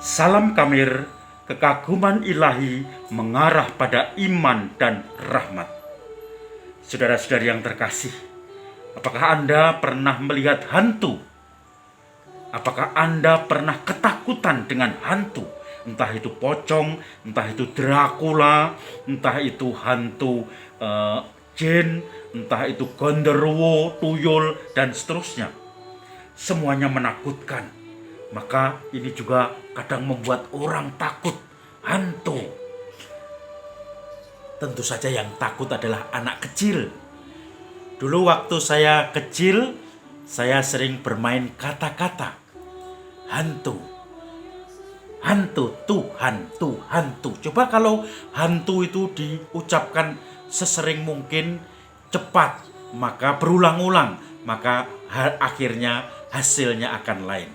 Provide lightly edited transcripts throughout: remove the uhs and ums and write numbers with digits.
Salam Kamir, kekaguman ilahi mengarah pada iman dan rahmat. Saudara-saudari yang terkasih, apakah Anda pernah melihat hantu? Apakah Anda pernah ketakutan dengan hantu? Entah itu pocong, entah itu Dracula, entah itu hantu jin, entah itu genderuwo, tuyul, dan seterusnya. Semuanya menakutkan. Maka ini juga kadang membuat orang takut. Hantu. Tentu saja yang takut adalah anak kecil. Dulu waktu saya kecil, saya sering bermain kata-kata. Hantu. Hantu, hantu, hantu. Coba kalau hantu itu diucapkan sesering mungkin, cepat, maka berulang-ulang, maka akhirnya hasilnya akan lain.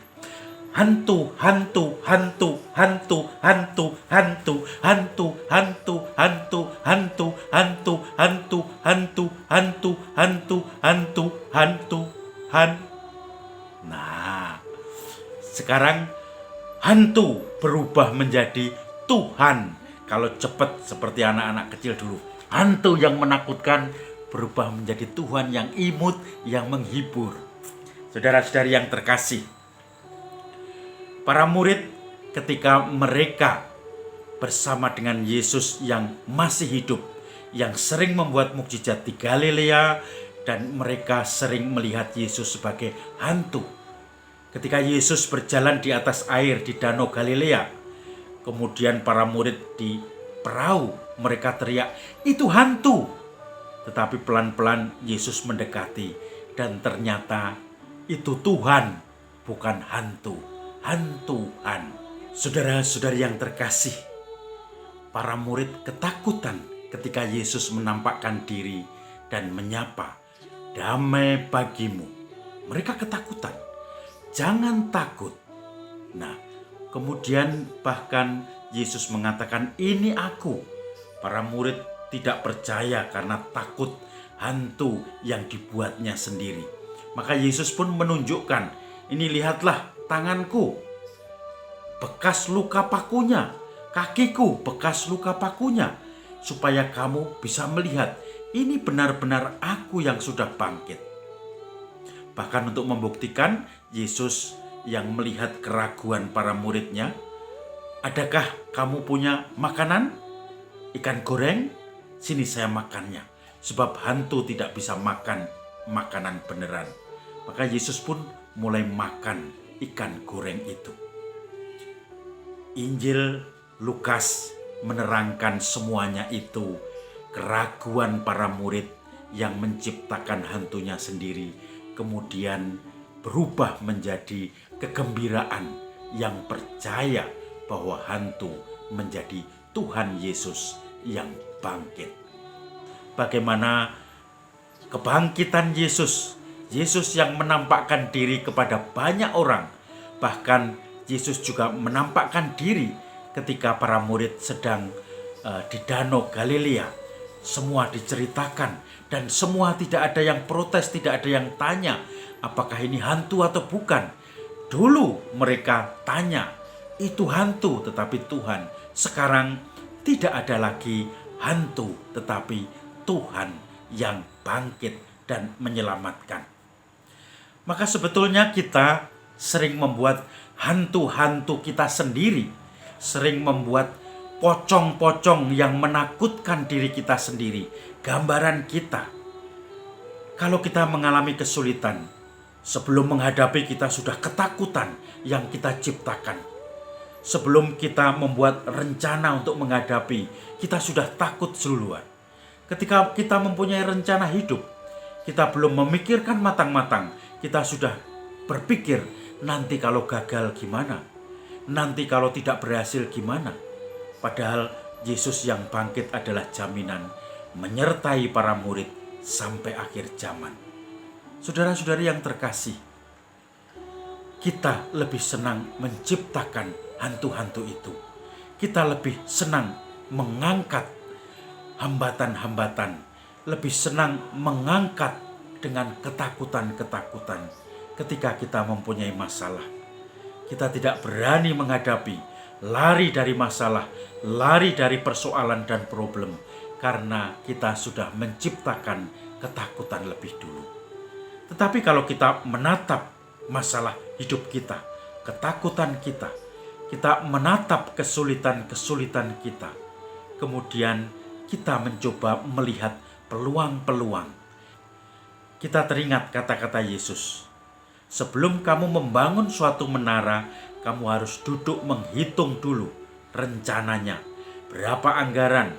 Hantu, hantu, hantu, hantu, hantu, hantu, hantu, hantu, hantu, hantu, hantu, hantu, hantu, hantu, hantu, hantu, hantu, hantu. Nah, sekarang hantu berubah menjadi Tuhan. Kalau cepat seperti anak-anak kecil dulu. Hantu yang menakutkan berubah menjadi Tuhan yang imut, yang menghibur. Saudara-saudari yang terkasih, para murid ketika mereka bersama dengan Yesus yang masih hidup, yang sering membuat mukjizat di Galilea, dan mereka sering melihat Yesus sebagai hantu. Ketika Yesus berjalan di atas air di Danau Galilea, kemudian para murid di perahu, mereka teriak, "Itu hantu!" Tetapi pelan-pelan Yesus mendekati, dan ternyata itu Tuhan, bukan hantu. Hantuan. Saudara-saudari yang terkasih, para murid ketakutan ketika Yesus menampakkan diri dan menyapa, "Damai bagimu." Mereka ketakutan. Jangan takut. Nah, kemudian bahkan Yesus mengatakan, "Ini aku." Para murid tidak percaya karena takut hantu yang dibuatnya sendiri. Maka Yesus pun menunjukkan, "Ini lihatlah tanganku, bekas luka pakunya, kakiku, bekas luka pakunya, supaya kamu bisa melihat ini benar-benar aku yang sudah bangkit." Bahkan untuk membuktikan, Yesus yang melihat keraguan para muridnya, "Adakah kamu punya makanan? Ikan goreng? Sini saya makannya." Sebab hantu tidak bisa makan makanan beneran. Maka Yesus pun mulai makan ikan goreng itu. Injil Lukas menerangkan semuanya itu, keraguan para murid yang menciptakan hantunya sendiri, kemudian berubah menjadi kegembiraan yang percaya bahwa hantu menjadi Tuhan Yesus yang bangkit. Bagaimana kebangkitan Yesus? Yesus yang menampakkan diri kepada banyak orang. Bahkan Yesus juga menampakkan diri ketika para murid sedang di Danau Galilea. Semua diceritakan dan semua tidak ada yang protes, tidak ada yang tanya apakah ini hantu atau bukan. Dulu mereka tanya, "Itu hantu," tetapi Tuhan. Sekarang tidak ada lagi hantu, tetapi Tuhan yang bangkit dan menyelamatkan. Maka sebetulnya kita sering membuat hantu-hantu kita sendiri, sering membuat pocong-pocong yang menakutkan diri kita sendiri, gambaran kita. Kalau kita mengalami kesulitan, sebelum menghadapi kita sudah ketakutan yang kita ciptakan. Sebelum kita membuat rencana untuk menghadapi, kita sudah takut duluan. Ketika kita mempunyai rencana hidup, kita belum memikirkan matang-matang, kita sudah berpikir, nanti kalau gagal gimana? Nanti kalau tidak berhasil gimana? Padahal Yesus yang bangkit adalah jaminan menyertai para murid sampai akhir zaman. Saudara-saudari yang terkasih, kita lebih senang menciptakan hantu-hantu itu. Kita lebih senang mengangkat hambatan-hambatan, lebih senang mengangkat dengan ketakutan-ketakutan ketika kita mempunyai masalah. Kita tidak berani menghadapi lari dari masalah, lari dari persoalan dan problem, karena kita sudah menciptakan ketakutan lebih dulu. Tetapi kalau kita menatap masalah hidup kita, ketakutan kita, kita menatap kesulitan-kesulitan kita, kemudian kita mencoba melihat peluang-peluang. Kita teringat kata-kata Yesus, sebelum kamu membangun suatu menara, kamu harus duduk menghitung dulu rencananya. Berapa anggaran,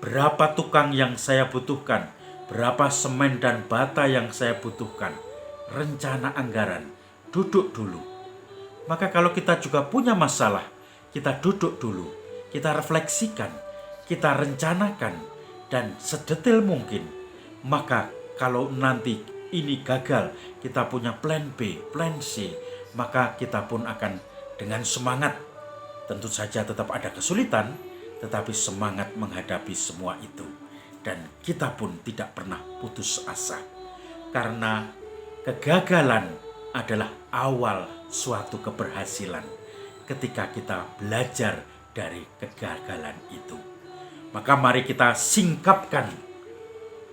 berapa tukang yang saya butuhkan, berapa semen dan bata yang saya butuhkan. Rencana anggaran, duduk dulu. Maka kalau kita juga punya masalah, kita duduk dulu, kita refleksikan, kita rencanakan, dan sedetail mungkin. Maka kalau nanti ini gagal, kita punya plan B, plan C, maka kita pun akan dengan semangat. Tentu saja tetap ada kesulitan, tetapi semangat menghadapi semua itu. Dan kita pun tidak pernah putus asa. Karena kegagalan adalah awal suatu keberhasilan. Ketika kita belajar dari kegagalan itu, maka mari kita singkapkan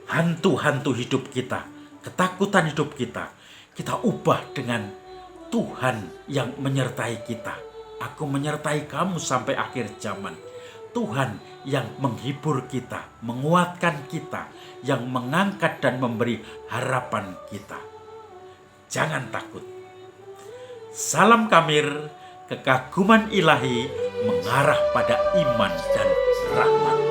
hantu-hantu hidup kita, ketakutan hidup kita. Kita ubah dengan Tuhan yang menyertai kita. Aku menyertai kamu sampai akhir zaman. Tuhan yang menghibur kita, menguatkan kita, yang mengangkat dan memberi harapan kita. Jangan takut. Salam Kamir, kekaguman ilahi mengarah pada iman dan rahmat.